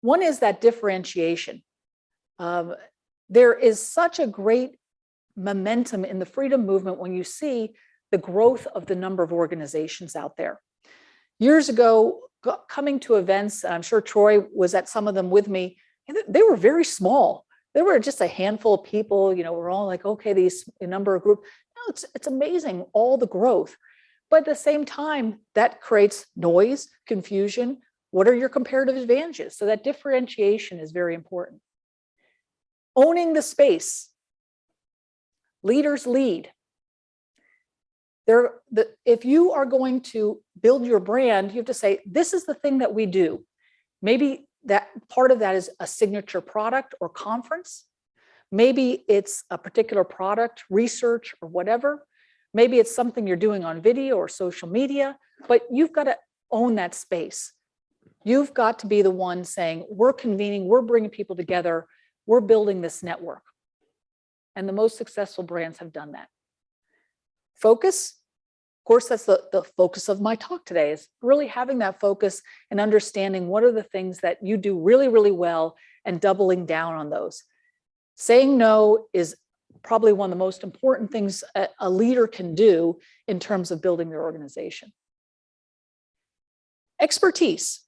One is that differentiation. There is such a great momentum in the freedom movement when you see the growth of the number of organizations out there. Years ago, coming to events, I'm sure Troy was at some of them with me, and they were very small. They were just a handful of people, we're all like, okay, a number of groups. No, it's amazing, all the growth. But at the same time, that creates noise, confusion. What are your comparative advantages? So that differentiation is very important. Owning the space. Leaders lead. If you are going to build your brand, you have to say, this is the thing that we do. Maybe that part of that is a signature product or conference. Maybe it's a particular product, research, or whatever. Maybe it's something you're doing on video or social media, but you've got to own that space. You've got to be the one saying, we're convening, we're bringing people together, we're building this network. And the most successful brands have done that. Focus, of course, that's the focus of my talk today, is really having that focus and understanding what are the things that you do really, really well and doubling down on those. Saying no is probably one of the most important things a leader can do in terms of building their organization. Expertise.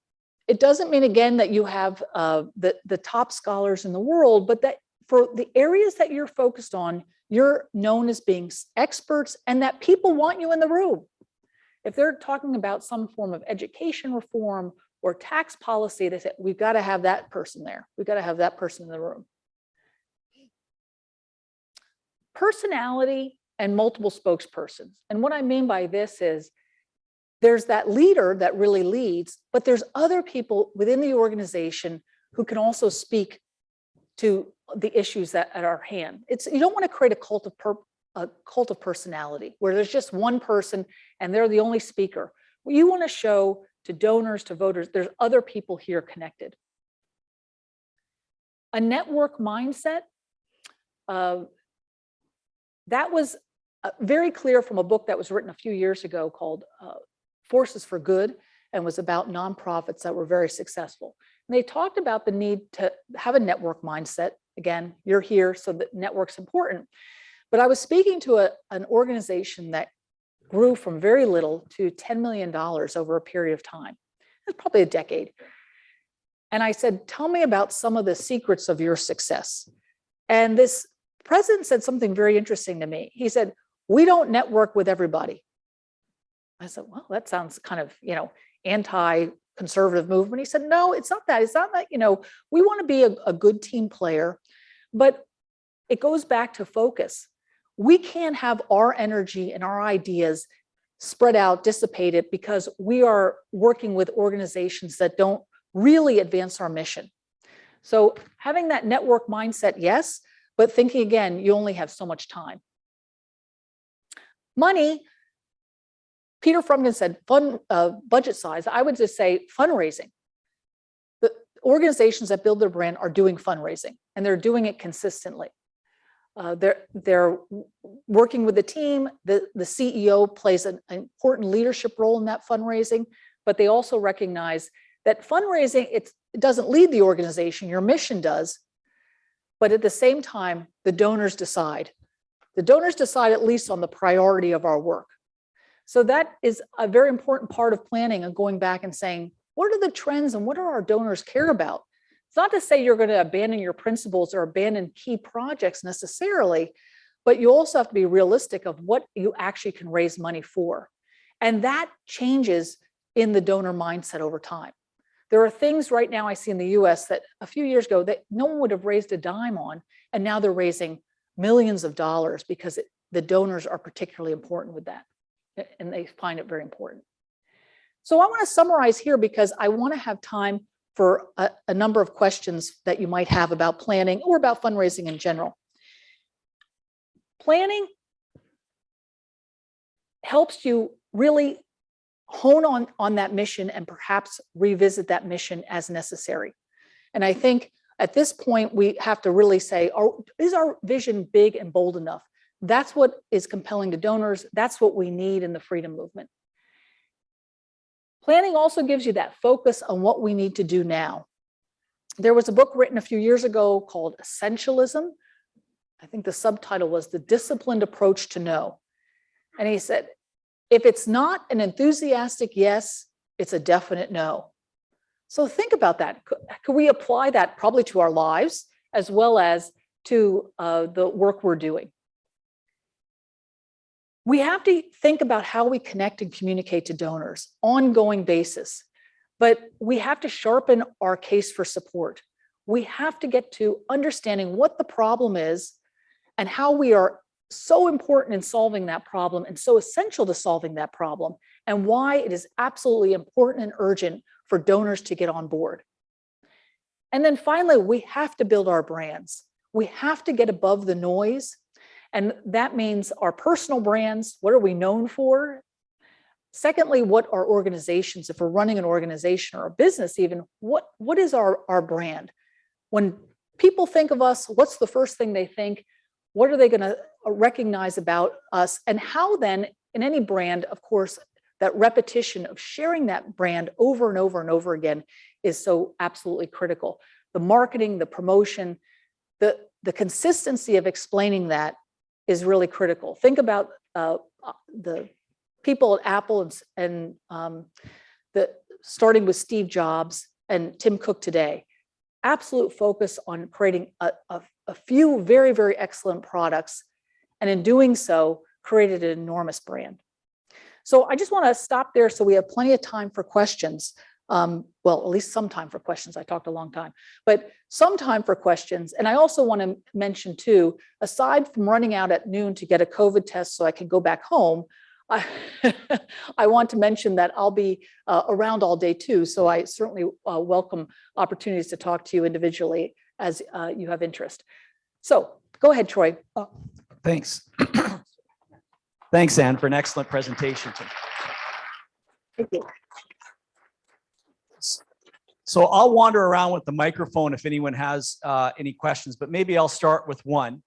It doesn't mean, again, that you have the top scholars in the world, but that for the areas that you're focused on, you're known as being experts and that people want you in the room. If they're talking about some form of education reform or tax policy, they say, we've got to have that person there. We've got to have that person in the room. Personality and multiple spokespersons. And what I mean by this is there's that leader that really leads, but there's other people within the organization who can also speak to the issues that at our hand. You don't want to create a cult of personality where there's just one person and they're the only speaker. Well, you want to show to donors, to voters, there's other people here connected. A network mindset, that was very clear from a book that was written a few years ago called Forces for Good, and was about nonprofits that were very successful. And they talked about the need to have a network mindset. Again, you're here, so the network's important. But I was speaking to an organization that grew from very little to $10 million over a period of time. It's probably a decade. And I said, tell me about some of the secrets of your success. And this president said something very interesting to me. He said, we don't network with everybody. I said, well, that sounds kind of, anti-conservative movement. He said, no, it's not that. It's not that, we want to be a good team player, but it goes back to focus. We can't have our energy and our ideas spread out, dissipated, because we are working with organizations that don't really advance our mission. So having that network mindset, yes, but thinking again, you only have so much time. Money, Peter Frumkin said budget size. I would just say fundraising. The organizations that build their brand are doing fundraising, and they're doing it consistently. They're working with the team. The CEO plays an important leadership role in that fundraising, but they also recognize that fundraising, it doesn't lead the organization, your mission does, but at the same time, the donors decide. The donors decide at least on the priority of our work. So that is a very important part of planning and going back and saying, what are the trends and what do our donors care about? It's not to say you're going to abandon your principles or abandon key projects necessarily, but you also have to be realistic of what you actually can raise money for. And that changes in the donor mindset over time. There are things right now I see in the US that a few years ago that no one would have raised a dime on, and now they're raising millions of dollars because the donors are particularly important with that, and they find it very important. So I want to summarize here because I want to have time for a number of questions that you might have about planning or about fundraising in general. Planning helps you really hone on that mission and perhaps revisit that mission as necessary. And I think at this point, we have to really say, is our vision big and bold enough? That's what is compelling to donors. That's what we need in the freedom movement. Planning also gives you that focus on what we need to do now. There was a book written a few years ago called Essentialism. I think the subtitle was The Disciplined Approach to No. And he said, if it's not an enthusiastic yes, it's a definite no. So think about that. Could we apply that probably to our lives as well as to the work we're doing? We have to think about how we connect and communicate to donors on an ongoing basis, but we have to sharpen our case for support. We have to get to understanding what the problem is and how we are so important in solving that problem and so essential to solving that problem, and why it is absolutely important and urgent for donors to get on board. And then finally, we have to build our brands. We have to get above the noise. And that means our personal brands. What are we known for? Secondly, what are organizations? If we're running an organization or a business even, what is our brand? When people think of us, what's the first thing they think? What are they going to recognize about us? And how then, in any brand, of course, that repetition of sharing that brand over and over and over again is so absolutely critical. The marketing, the promotion, the consistency of explaining that is really critical. Think about the people at Apple and starting with Steve Jobs and Tim Cook today. Absolute focus on creating a few very, very excellent products, and in doing so, created an enormous brand. So I just want to stop there so we have plenty of time for questions. Well, at least some time for questions. I talked a long time, but some time for questions. And I also want to mention too, aside from running out at noon to get a COVID test so I can go back home, I want to mention that I'll be around all day too. So I certainly welcome opportunities to talk to you individually as you have interest. So go ahead, Troy. Thanks. Thanks, Anne, for an excellent presentation. Thank you. So I'll wander around with the microphone if anyone has any questions, but maybe I'll start with one.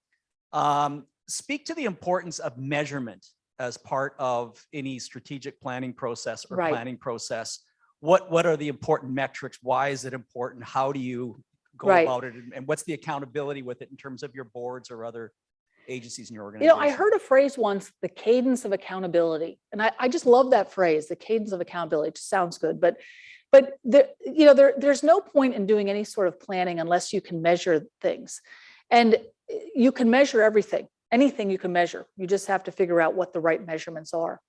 Speak to the importance of measurement as part of any strategic planning process or planning process. What are the important metrics? Why is it important? How do you go about it? And what's the accountability with it in terms of your boards or other agencies in your organization? You know, I heard a phrase once, the cadence of accountability. And I just love that phrase, the cadence of accountability. It just sounds good. But there's no point in doing any sort of planning unless you can measure things. And you can measure everything, anything you can measure. You just have to figure out what the right measurements are.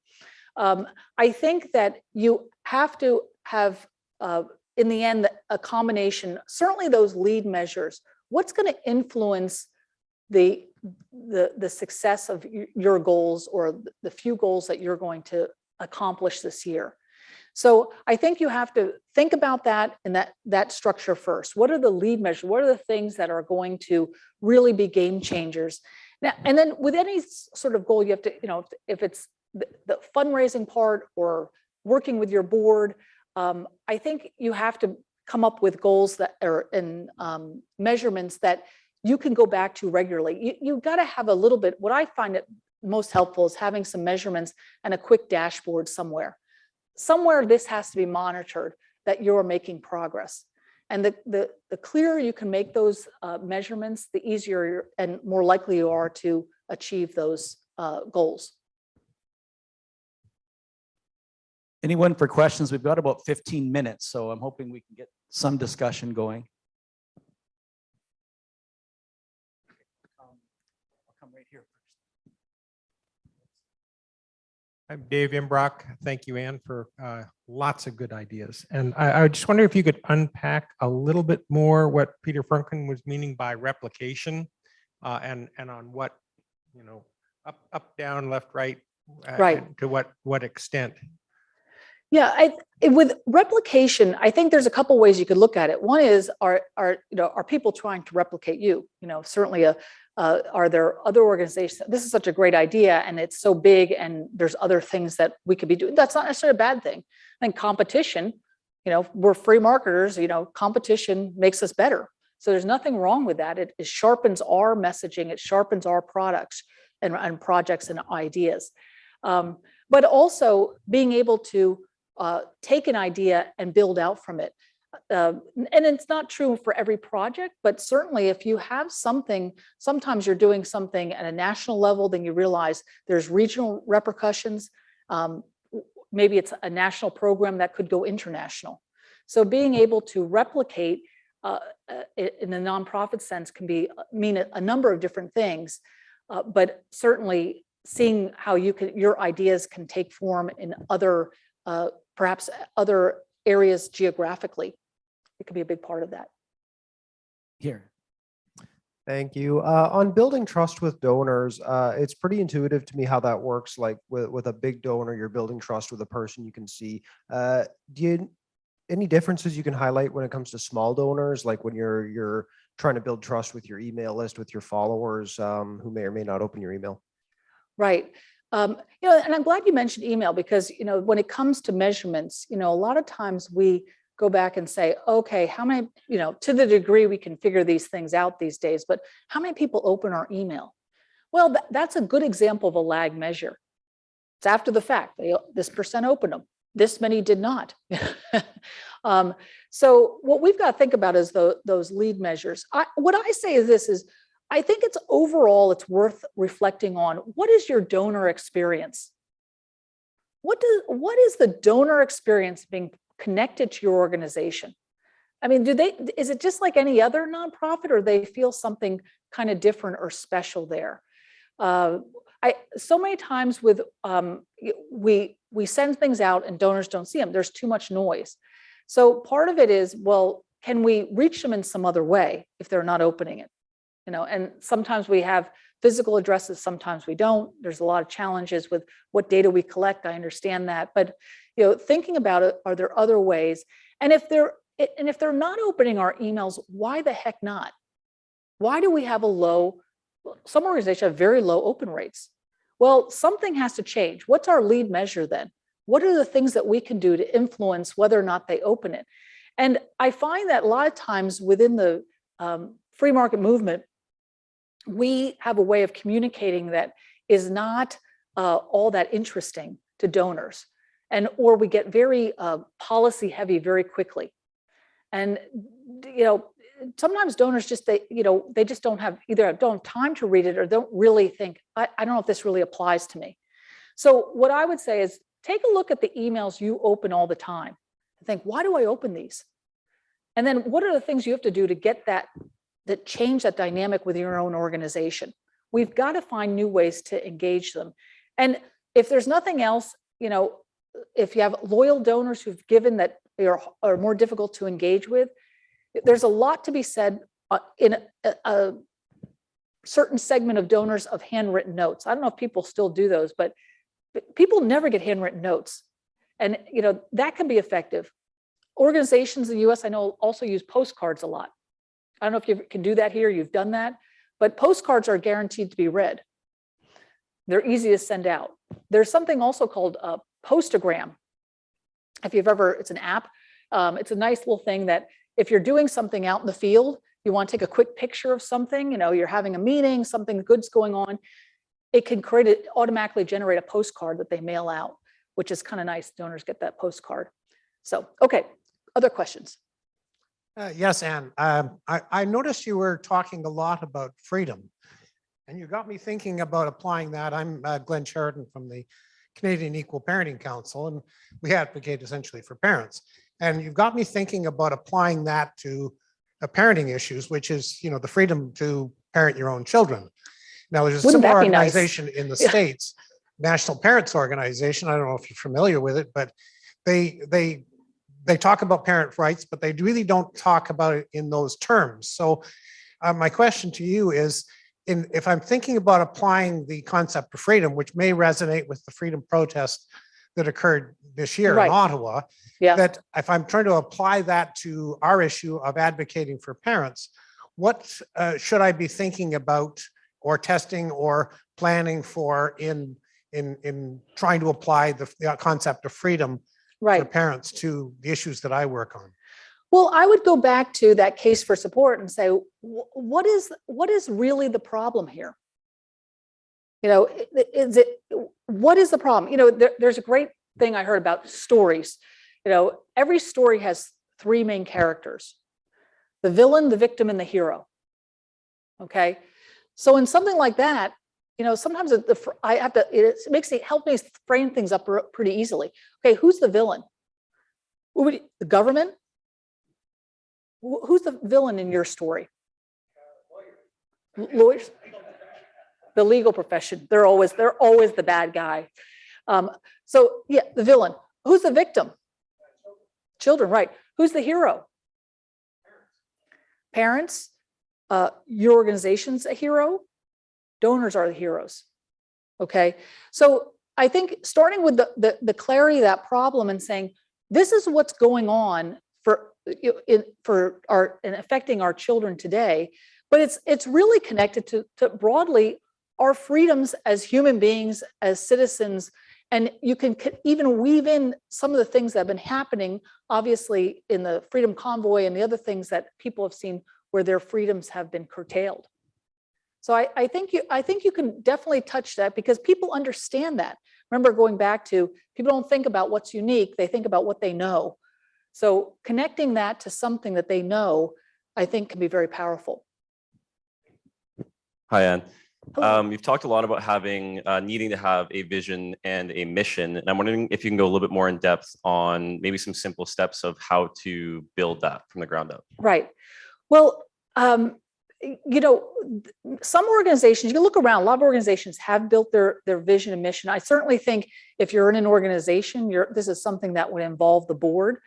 I think that you have to have, in the end, a combination, certainly those lead measures. What's going to influence the success of your goals or the few goals that you're going to accomplish this year? So I think you have to think about that in that structure first. What are the lead measures? What are the things that are going to really be game changers? Now, and then with any sort of goal, you have to, if it's the fundraising part or working with your board, I think you have to come up with goals that are in measurements that you can go back to regularly. You've got to have a little bit, what I find it most helpful is having some measurements and a quick dashboard somewhere. Somewhere this has to be monitored that you're making progress. And the clearer you can make those measurements, the easier and more likely you are to achieve those goals. Anyone for questions? We've got about 15 minutes, so I'm hoping we can get some discussion going. I'll come right here first. I'm Dave Imbrock. Thank you, Ann, for lots of good ideas. And I just wonder if you could unpack a little bit more what Peter Frunken was meaning by replication and on what, up, down, left, right, Right. to what extent. Yeah, with replication, I think there's a couple ways you could look at it. One is, are people trying to replicate you? Certainly are there other organizations? This is such a great idea and it's so big and there's other things that we could be doing. That's not necessarily a bad thing. I think competition, we're free marketers, competition makes us better. So there's nothing wrong with that. It sharpens our messaging, it sharpens our products and projects and ideas. But also being able to take an idea and build out from it. And it's not true for every project, but certainly if you have something, sometimes you're doing something at a national level, then you realize there's regional repercussions. Maybe it's a national program that could go international. So being able to replicate in a nonprofit sense can mean a number of different things, but certainly seeing how your ideas can take form in other, perhaps other areas geographically, it could be a big part of that. Here. Thank you. On building trust with donors, it's pretty intuitive to me how that works. Like with a big donor, you're building trust with a person you can see. Any differences you can highlight when it comes to small donors, like when you're trying to build trust with your email list, with your followers who may or may not open your email? Right. And I'm glad you mentioned email because, when it comes to measurements, a lot of times we go back and say, okay, how many, to the degree we can figure these things out these days, but how many people open our email? Well, that's a good example of a lag measure. It's after the fact. This percent opened them. This many did not. So what we've got to think about is those lead measures. What I say is this is, I think it's worth reflecting on what is your donor experience? What is the donor experience being connected to your organization? I mean, is it just like any other nonprofit, or they feel something kind of different or special there? So many times we send things out and donors don't see them. There's too much noise. So part of it is, well, can we reach them in some other way if they're not opening it? And sometimes we have physical addresses, sometimes we don't. There's a lot of challenges with what data we collect. I understand that, but thinking about it, are there other ways? And if they're not opening our emails, why the heck not? Why do we have some organizations have very low open rates? Well, something has to change. What's our lead measure then? What are the things that we can do to influence whether or not they open it? And I find that a lot of times within the free market movement, we have a way of communicating that is not all that interesting to donors, or we get very policy heavy very quickly. And sometimes donors they just don't have time to read it, or don't really think, I don't know if this really applies to me. So what I would say is take a look at the emails you open all the time and think, why do I open these? And then what are the things you have to do to get that change that dynamic with your own organization? We've got to find new ways to engage them. And if there's nothing else, if you have loyal donors who've given that are more difficult to engage with, there's a lot to be said in a certain segment of donors of handwritten notes. I don't know if people still do those, but people never get handwritten notes. And that can be effective. Organizations in the US, I know, also use postcards a lot. I don't know if you can do that here, you've done that, but postcards are guaranteed to be read. They're easy to send out. There's something also called a postogram. It's an app. It's a nice little thing that if you're doing something out in the field, you want to take a quick picture of something, you're having a meeting, something good's going on, it can automatically generate a postcard that they mail out, which is kind of nice. Donors get that postcard. So, okay, other questions? Yes, Anne. I noticed you were talking a lot about freedom, and you got me thinking about applying that. I'm Glenn Sheridan from the Canadian Equal Parenting Council, and we advocate essentially for parents. And you've got me thinking about applying that to parenting issues, which is, the freedom to parent your own children. Now, there's a similar organization in the States, National Parents Organization. I don't know if you're familiar with it, but they talk about parent rights, but they really don't talk about it in those terms. So my question to you is, if I'm thinking about applying the concept of freedom, which may resonate with the freedom protest that occurred this year in Ottawa, that if I'm trying to apply that to our issue of advocating for parents, what should I be thinking about or testing or planning for in trying to apply the concept of freedom for parents to the issues that I work on? Well, I would go back to that case for support and say, what is really the problem here? What is the problem? There's a great thing I heard about stories. Every story has three main characters: the villain, the victim, and the hero. Okay. So in something like that, sometimes I have to, it helps me frame things up pretty easily. Okay. Who's the villain? The government? Who's the villain in your story? Lawyers? The legal profession. They're always the bad guy. So yeah, the villain. Who's the victim? Children, right. Who's the hero? Parents. Your organization's a hero. Donors are the heroes. Okay. So I think starting with the clarity of that problem and saying, this is what's going on and affecting our children today, but it's really connected to broadly our freedoms as human beings, as citizens. And you can even weave in some of the things that have been happening, obviously, in the Freedom Convoy and the other things that people have seen where their freedoms have been curtailed. So I think you can definitely touch that, because people understand that. Remember, going back to, people don't think about what's unique, they think about what they know. So connecting that to something that they know, I think, can be very powerful. Hi, Anne. Hello. You've talked a lot about needing to have a vision and a mission. And I'm wondering if you can go a little bit more in depth on maybe some simple steps of how to build that from the ground up. Right. Well, some organizations, you can look around, a lot of organizations have built their vision and mission. I certainly think if you're in an organization, this is something that would involve the board.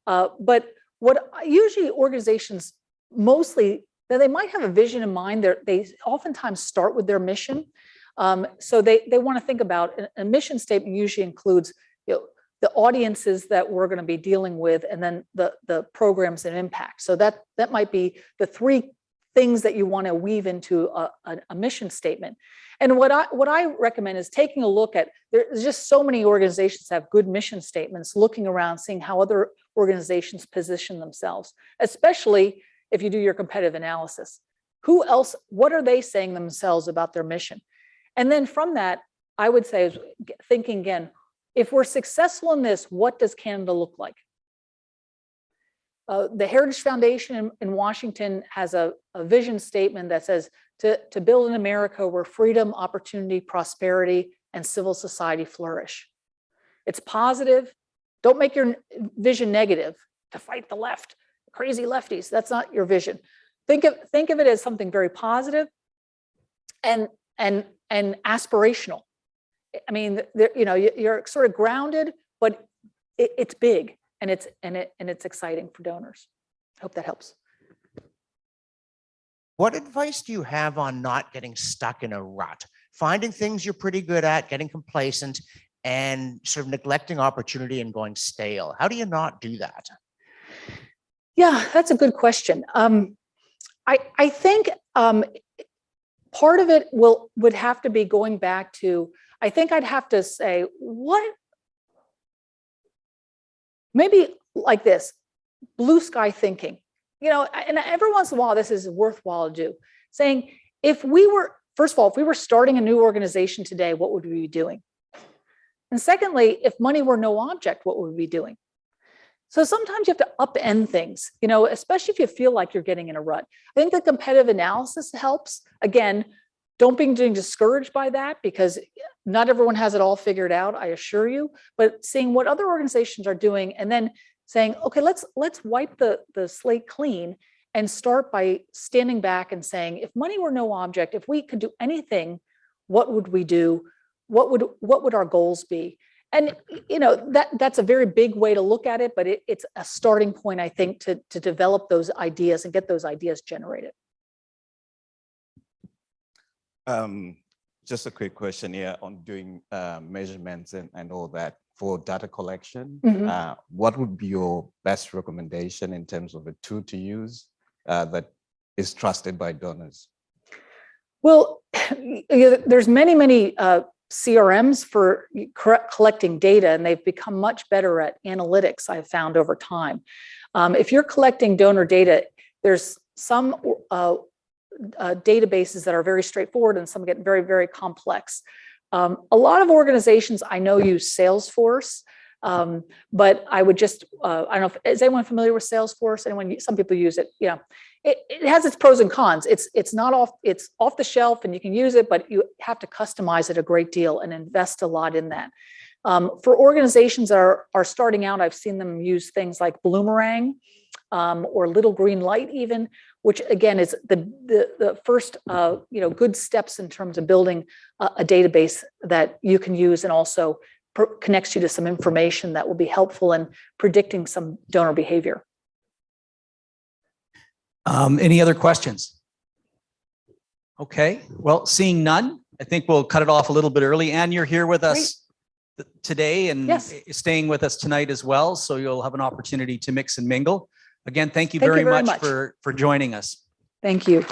But what usually organizations mostly, that they might have a vision in mind, they oftentimes start with their mission. So they want to think about, a mission statement usually includes the audiences that we're going to be dealing with, and then the programs and impact. So that might be the three things that you want to weave into a mission statement. And what I recommend is taking a look at, there's just so many organizations have good mission statements, looking around, seeing how other organizations position themselves, especially if you do your competitive analysis. Who else, what are they saying themselves about their mission? And then from that, I would say, is thinking again, if we're successful in this, what does Canada look like? The Heritage Foundation in Washington has a vision statement that says to build an America where freedom, opportunity, prosperity, and civil society flourish. It's positive. Don't make your vision negative, to fight the left, crazy lefties. That's not your vision. Think of it as something very positive and aspirational. I mean, you're sort of grounded, but it's big. And it's exciting for donors. I hope that helps. What advice do you have on not getting stuck in a rut? Finding things you're pretty good at, getting complacent, and sort of neglecting opportunity and going stale. How do you not do that? Yeah, that's a good question. I think part of it would have to be going back to, I think I'd have to say, maybe like this, blue sky thinking, and every once in a while, this is worthwhile to do. Saying, first of all, if we were starting a new organization today, what would we be doing? And secondly, if money were no object, what would we be doing? So sometimes you have to upend things, especially if you feel like you're getting in a rut. I think the competitive analysis helps. Again, don't be discouraged by that, because not everyone has it all figured out, I assure you, but seeing what other organizations are doing and then saying, okay, let's wipe the slate clean and start by standing back and saying, if money were no object, if we could do anything, what would we do? What would our goals be? And that's a very big way to look at it, but it's a starting point, I think, to develop those ideas and get those ideas generated. Just a quick question here on doing measurements and all that for data collection. Mhm. What would be your best recommendation in terms of a tool to use that is trusted by donors? Well, there's many CRMs for collecting data, and they've become much better at analytics, I've found over time. If you're collecting donor data, there's some databases that are very straightforward and some get very, very complex. A lot of organizations I know use Salesforce, but I would just, I don't know, is anyone familiar with Salesforce? Some people use it, it has its pros and cons. It's off the shelf and you can use it, but you have to customize it a great deal and invest a lot in that. For organizations that are starting out, I've seen them use things like Bloomerang or Little Green Light even, which again is the first good steps in terms of building a database that you can use and also connects you to some information that will be helpful in predicting some donor behavior. Any other questions? Okay, well, seeing none, I think we'll cut it off a little bit early. Anne, you're here with us today and Yes. staying with us tonight as well. So you'll have an opportunity to mix and mingle. Again, thank you Thank you very very much much. for joining us. Thank you.